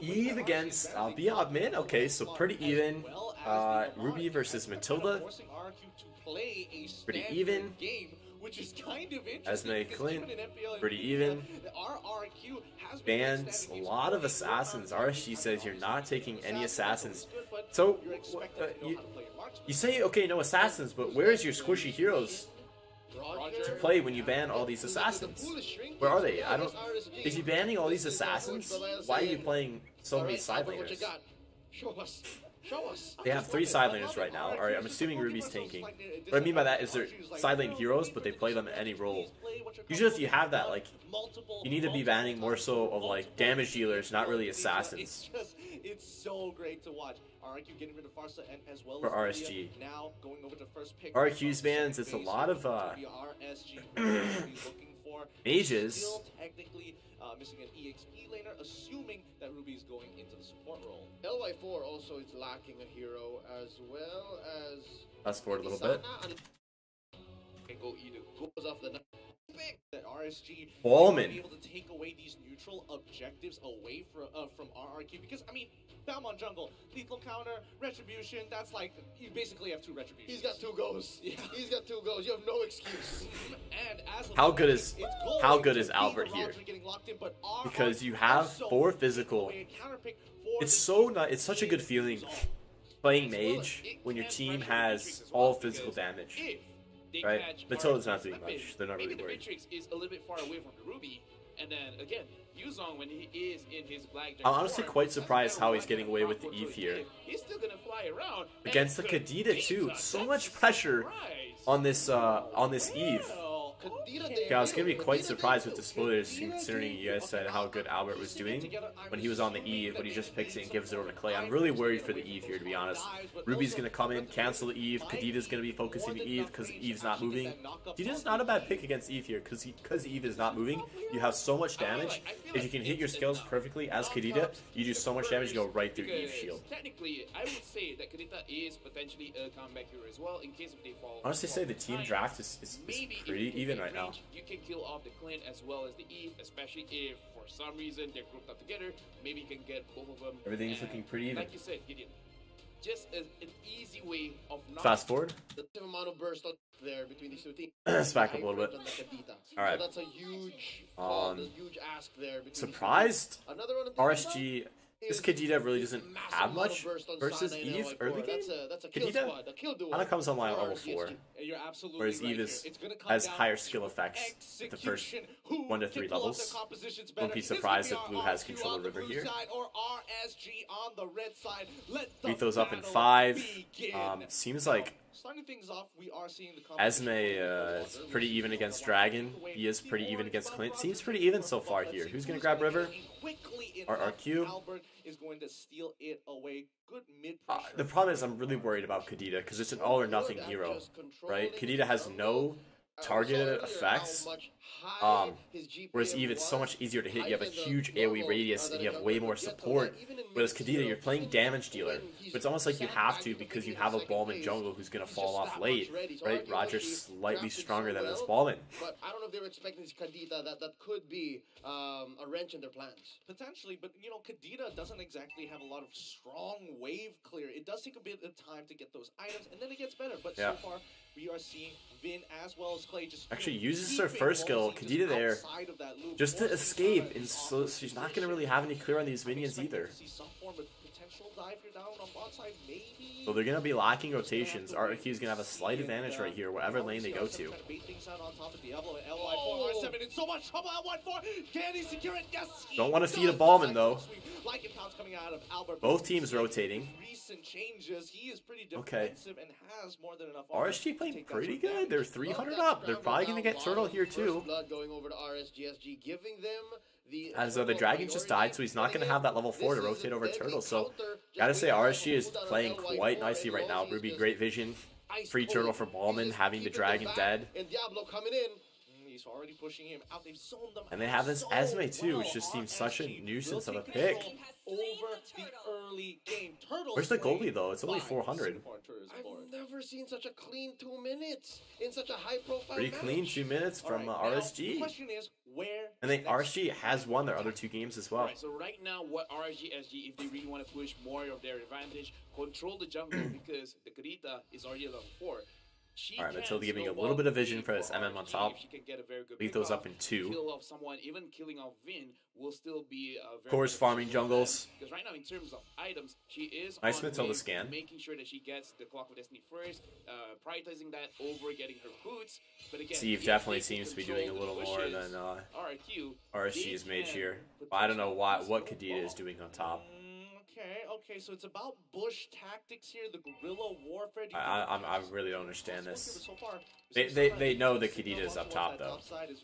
Eve against Beyond Mid. Okay, so pretty even. Ruby versus Matilda. Pretty even. Which is kind of interesting. Esme Clint, pretty even. Bans, a lot of assassins. RSG says you're not taking any assassins. So, you say, okay, no assassins, but where is your squishy heroes to play when you ban all these assassins? Where are they? If you're banning all these assassins, why are you playing so many side laners? They have 3 side laners right now. Alright, I'm assuming Ruby's tanking. What I mean by that is they're side lane heroes, but they play them in any role. Usually if you have that, like, you need to be banning more so of, like, damage dealers, not really assassins. It's so great to watch. RRQ getting rid of Farsa and as well for RSG. Now going over to first pick. RRQ's bans, it's a lot of mages. Still technically missing an EXP laner, assuming that Ruby is going into the support role. LY4 also is lacking a hero as well as. Fast forward a little bit. Can go either goes off the that RSG Ballman be able to take away these neutral objectives away from RRQ, because I mean, Balmont jungle, lethal counter, retribution. That's like you basically have 2 retributions. He's got 2 goes. Yeah. He's got 2 goes. You have no excuse. And as how good is Albert here? Because you have 4 physical. It's such a good feeling playing mage when your team has all physical damage. Right? Matilda's not doing much. They're not really worried. Matrix is a little bit far away from the Ruby, and then again, Yuzong when he is in his black. I'm honestly quite surprised how he's getting away with the Eve here. He's still gonna fly around against the Kadita too. So much pressure on this Eve. Yeah, I was gonna be quite surprised with the spoilers, considering you guys said how good Albert was doing when he was on the Eve, but he just picks it and gives it over to Clay. I'm really worried for the Eve here, to be honest. Ruby's gonna come in, cancel the Eve. Kadita's gonna be focusing the Eve because Eve's not moving. Kadita's not a bad pick against Eve here because Eve is not moving. You have so much damage. If you can hit your skills perfectly as Kadita, you do so much damage, you go right through Eve's shield. Technically, I would say that Kadita is potentially a comeback hero as well in case if they fall. Honestly, say the team draft is pretty even right now. You can kill off the Clint as well as the Eve, especially if for some reason they're grouped up together. Maybe you can get both of them. Everything's looking pretty even. Like you said, Gideon, just an easy way of not fast forward. The amount of burst there between these 2 teams. Let's back up a little bit. All right. So that's a huge, huge ask there. Surprised RSG. This Kadita really doesn't have much versus Eve early game. Kadita kind of comes online at level 4, whereas Eve has higher skill effects at the first 1 to 3 levels. Won't be surprised if Blue has control of River here. Beat those up in 5. Seems like Esme is pretty even against Dragon. He is pretty even against Clint. Seems pretty even so far here. Who's going to grab River? RRQ. The problem is I'm really worried about Kadita because it's an all or nothing hero, right? Kadita has no targeted effects, whereas Eve it's so much easier to hit. You have a huge AoE radius and you have way more support, whereas Kadita you're playing damage dealer, but it's almost like you have to because you have a Ballman jungle who's going to fall off late, right? Roger's slightly stronger than this Ballman. But I don't know if they were expecting this Kadita, that could be a wrench in their plans. Potentially, but you know, Kadita doesn't exactly have a lot of strong wave clear. It does take a bit of time to get those items, and then it gets better, but so far we are seeing Vin as well as Clay just actually uses her first skill, Kadita there, just to escape, and so she's not going to really have any clear on these minions either. So they're going to be lacking rotations. RRQ is going to have a slight advantage right here, wherever lane they go to. Don't want to feed a Ballman though. Both teams rotating. Okay. RSG playing pretty good. They're 300 up. They're probably going to get Turtle here too. As the Dragon just died, so he's not going to have that level 4 to rotate over Turtle. So, gotta say, RSG is playing quite nicely right now. Ruby, great vision. Free Turtle for Ballman, having the Dragon dead. He's already pushing him out. They've zoned them And they have this so Esme too, well. which just seems such a RSG nuisance will of a take pick. control over the early game. Turtles Where's the playing goalie though? It's only by 400. Singapore Tourism Board. I've never seen such a clean 2 minutes in such a high-profile Pretty match. clean 2 minutes from All right, now, the RSG. question is, where And is then next? RSG has won their other 2 games as well. Alright, so right now, what RSG, SG, if they really want to push more of their advantage, control the jungle because the Karita is already level 4. Alright, Matilda giving a little bit of vision for this MM on top. She can get a very good Leave those pick-off, up in 2. Kill off someone, even killing off Vin will still be a very Course farming jungles. Because right now, in terms of items, she is Nice on Matilda wave, scan. making sure that she gets the Clock of Destiny first, prioritizing that over getting her boots. But again, Steve if definitely they seems to be control doing a the little more pushes, than RRQ, RSG's they mage can here. I don't know what potentially Kadita is doing on top. Okay, so it's about bush tactics here, the guerrilla warfare. I really don't understand this. So far, They know the Kadita's up top though.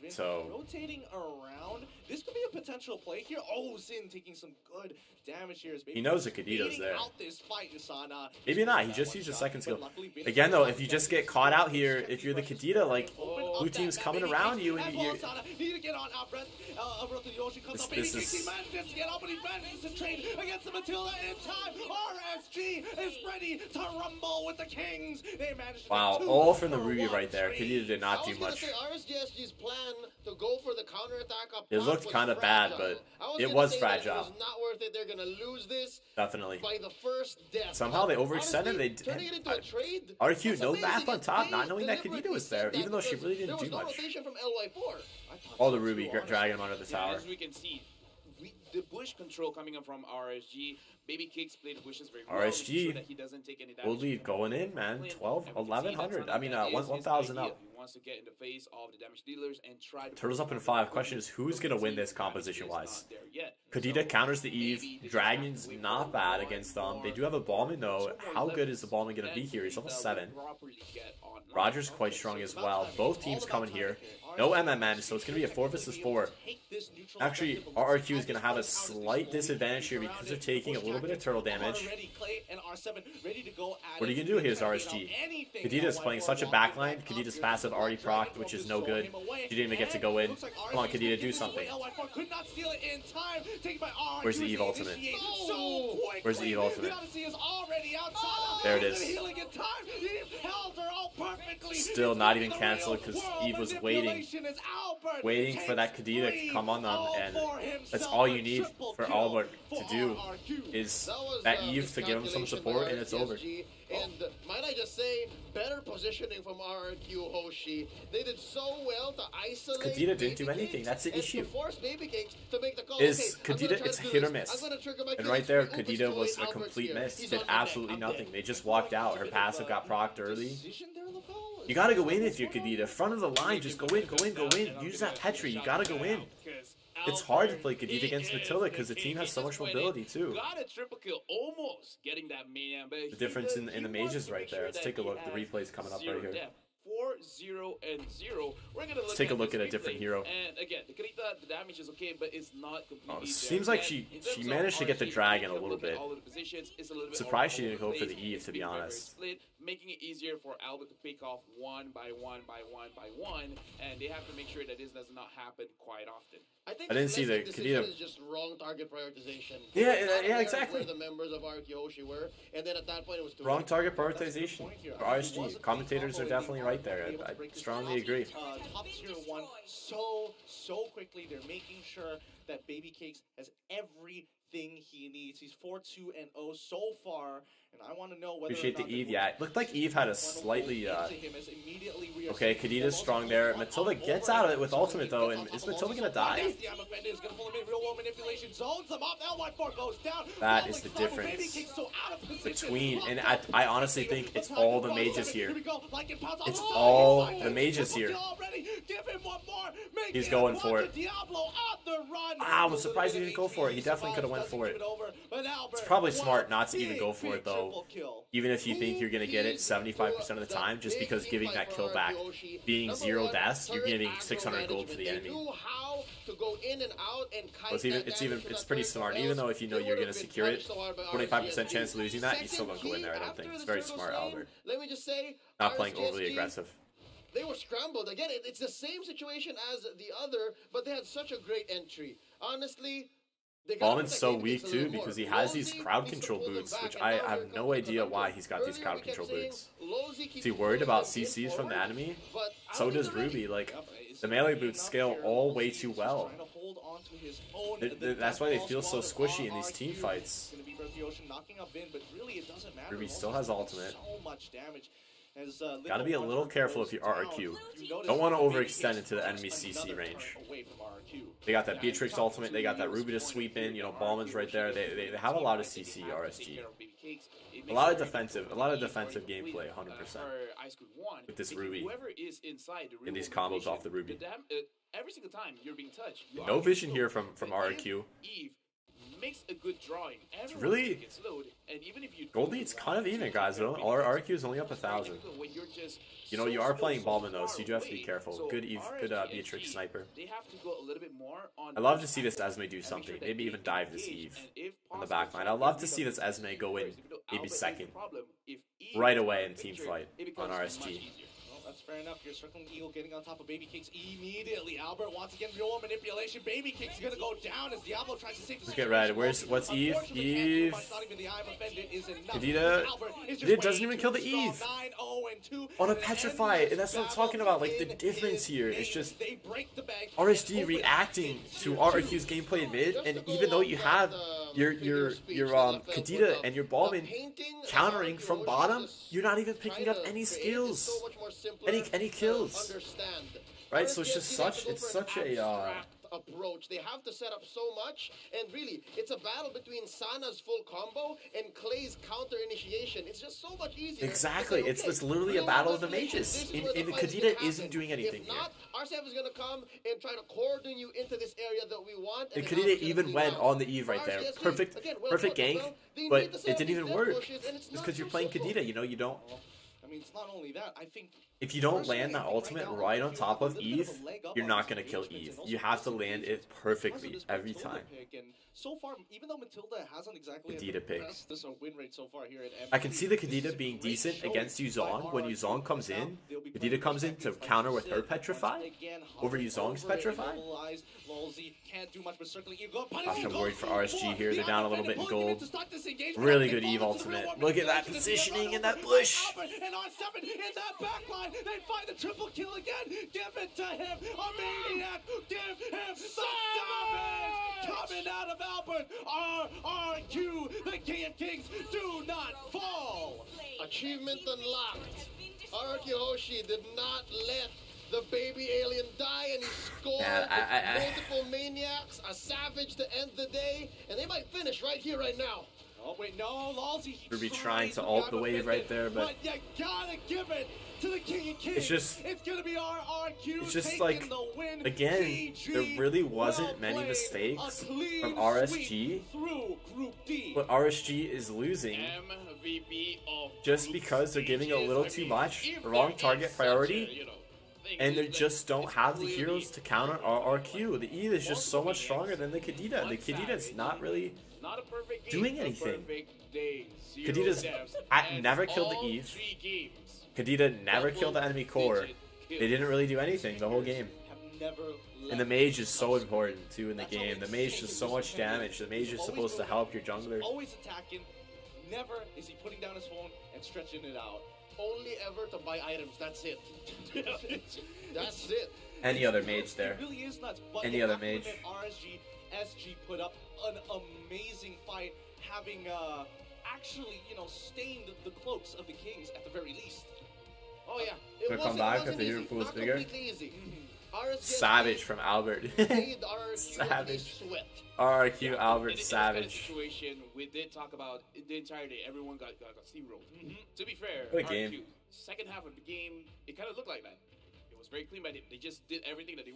So rotating around, this could be a potential play here. Oh, Sin taking some good damage here. he knows the Kadita's there. Out this fight, Usana. Maybe not. He just used a second skill. Again though, if you just get caught out here, if you're the Kadita, like blue team's coming around you and you. This is. Against the Matilda in time. RSG is ready to rumble with the Kings. They managed to Wow, get 2 all from the for Ruby 1 right there. straight. Kadita did not do I was gonna much. say RSG's plan to go for the counterattack up It top looked was kind of bad, fragile. but I it gonna was say that fragile. It was not worth it. They're gonna lose this Definitely. by the first death. Somehow they overextended. Honestly, They turning it into a trade. RQ that's no amazing. map on top, They not knowing that deliberately Kadita was said there, that even though she because really didn't there do was no much. rotation from LY4. Oh, the Ruby dragging him under the tower. As we can see, the bush control coming up from RSG. Baby Kicks played bushes very well. RSG making sure that he doesn't take any damage. will lead going in, man. 12, And we can see that's 1100. something I mean, that is his 1,000 idea. up. He wants to get in the face of the damage dealers and try to Turtles up in 5. Question is, who's going to win this composition-wise? Kadita counters the Eve. Dragon's not bad against them. They do have a Ballman, though. How good is the Ballman going to be here? He's level 7. Roger's quite strong as well. Both teams coming here. No MMN, so it's going to be a 4 versus 4. Actually, RRQ is going to have a slight disadvantage here because they're taking a little bit of turtle damage. What are you going to do here is RSG? Kadita is playing such a backline. Kadita's passive already procced, which is no good. She didn't even get to go in. Come on, Kadita, do something. Where's the Eve ultimate? Where's the Eve ultimate? There it is. Still not even canceled because Eve was waiting for that Kadita to come on them, and that's all you need for Albert to do is that Eve to give him some support, and it's over. And might I just say, better positioning from RRQ Hoshi. They did so well to isolate. Kadita didn't do anything. That's the and issue. To force Baby Cakes to make the call. Is okay, Kadita? It's hit or miss. And right there, Kadita was a complete miss. Did absolutely nothing. They just walked out. Her passive got procced early. You gotta go in if you're Kadita. Front of the line, just go in, go in, go in. Use that Petri. You gotta go in. It's hard to play Kadita against Matilda because the team has so much mobility too. Got a triple kill, almost getting that man. But the difference in the mages right there. Let's take a look. The replay's coming up right here. 4-0-0. We're gonna Let's take a look at a different hero. And again, the Karita, the damage is okay, but it's not completely. Oh, seems like she managed to get the dragon a little bit. Surprised she didn't go for the Eve, to be honest. Making it easier for Albert to pick off one by one, and they have to make sure that this does not happen quite often. I didn't see the Kadita. Is just wrong target prioritization. Yeah, exactly. Where the members of RRQ Hoshi were, and then at that point it was too wrong target prioritization. For RSG, commentators are definitely right there. I strongly agree. Top tier 1 so quickly. They're making sure that Baby Cakes has everything he needs. He's 4-2-0 so far, and I want to know whether Appreciate the Eve. Yeah, it looked like Eve had a slightly. Okay, Kadita's strong there. Matilda gets out of it with ultimate though, and is Matilda gonna die? That is the difference between, and I honestly think it's all the mages here. It's all the mages here. He's going for it. I was surprised he didn't go for it. He definitely could have went for it. It's probably smart not to even go for it though. Even if you think you're going to get it 75% of the time, just because giving that kill back, being 0 deaths, you're getting 600 gold for the enemy. It's pretty smart. Even though if you know you're going to secure it, 25% chance of losing that, you still don't go in there. I don't think it's very smart, Albert. Let me just say, not playing overly aggressive. they were scrambled. Again, it's the same situation as the other, but they had such a great entry. Honestly, Ballman's so weak too because he has these crowd control boots, which I have no idea why he's got these crowd control boots. Is he worried about CCs from the enemy? So does Ruby. Like, the melee boots scale all way too well. That's why they feel so squishy in these team fights. Ruby still has ultimate. Gotta be a little careful if you're RRQ. Don't want to overextend into the enemy CC range. They got that Beatrix ultimate, they got that Ruby to sweep in, you know, Ballman's right there. They have a lot of CC RSG. A lot of defensive gameplay, 100%. With this Ruby. In these combos off the Ruby. Every single time you're being touched. No vision here from RRQ. Makes a good drawing. It's really Gold Lead's kind of even, guys. RRQ is only up 1,000. You know, you are playing Ballman though, so you do have to be careful. Good Eve, good Beatrix sniper. I love to see this Esme do something. Maybe even dive this Eve on the back line. I'd love to see this Esme go in maybe second right away in team fight on RSG. That's fair enough. You're circling Eagle, getting on top of Baby Kicks immediately. Albert once again, real manipulation. Baby Kicks gonna go down as Diablo tries to save the Look at Red. What's Eve? Eve. Kadita. It doesn't even kill the Eve. On a Petrify, and that's what I'm talking about. Like, the difference here is just RSG reacting to RRQ's gameplay in mid, and even though you have your Kadita and your Ballman countering from bottom, you're not even picking up any skills, any kills, right? So it's just such a approach. They have to set up so much, and really, it's a battle between Sana's full combo and Clay's counter initiation. It's just so much easier. Exactly. Okay, it's literally a battle of the mages. And Kadita isn't doing anything here. RCF is going to come and try to cordon you into this area that we want. And Kadita even went on the Eve right there. Perfect gank, but it didn't even work. It's because you're playing Kadita, you know, you don't... I mean, it's not only that. I think if you don't land that ultimate right on top of Eve, you're not going to kill Eve. You have to land it perfectly every time. So far, even though Matilda hasn't exactly Kadita picks. this win rate so far here at I can see the Kadita being decent against Yuzong. When Yuzong comes in, Kadita comes in to counter with her Petrify over Yuzong's Petrify. Gosh, I'm worried for RSG here. They're down a little bit in gold. Really good Eve ultimate. Look at that positioning in that bush. And R7 in that back line, they find the triple kill again. Give it to him, a maniac. Give him the savage coming out of Albert. RRQ, the King of Kings, do not fall. Achievement unlocked. RRQ Hoshi did not let the baby alien die, and he scored multiple maniacs, a savage to end the day, and they might finish right here, right now. Oh wait, no, Lalsy. Ruby trying to ult the wave right there, but you gotta give it to the King of Kings. It's gonna be RRQ. It's just like, again, there really wasn't many mistakes from RSG, but RSG is losing just because they're giving a little too much, wrong target priority, and they just don't have the heroes to counter RRQ. The Eve is just so much stronger than the Kadita. The Kadita's not really doing anything. Kadita's never killed the Eve. Kadita never killed the enemy core. They didn't really do anything the whole game. And the mage is so important too in the game. The mage does so much damage. The mage is supposed to help your jungler. Always attacking. Never is he putting down his phone and stretching it out. Only ever to buy items. That's it. That's it. Any other mage there. It really is nuts. But any other mage. SG put up an amazing fight, having actually, you know, stained the cloaks of the Kings at the very least. Oh yeah. Gonna come back if the hero pool is bigger. Savage from Albert. Savage. RRQ Albert Savage. Situation we did talk about the entire day. Everyone got steamrolled. To be fair, what a game. RRQ, second half of the game, it kind of looked like that. It was very clean by them. They just did everything that they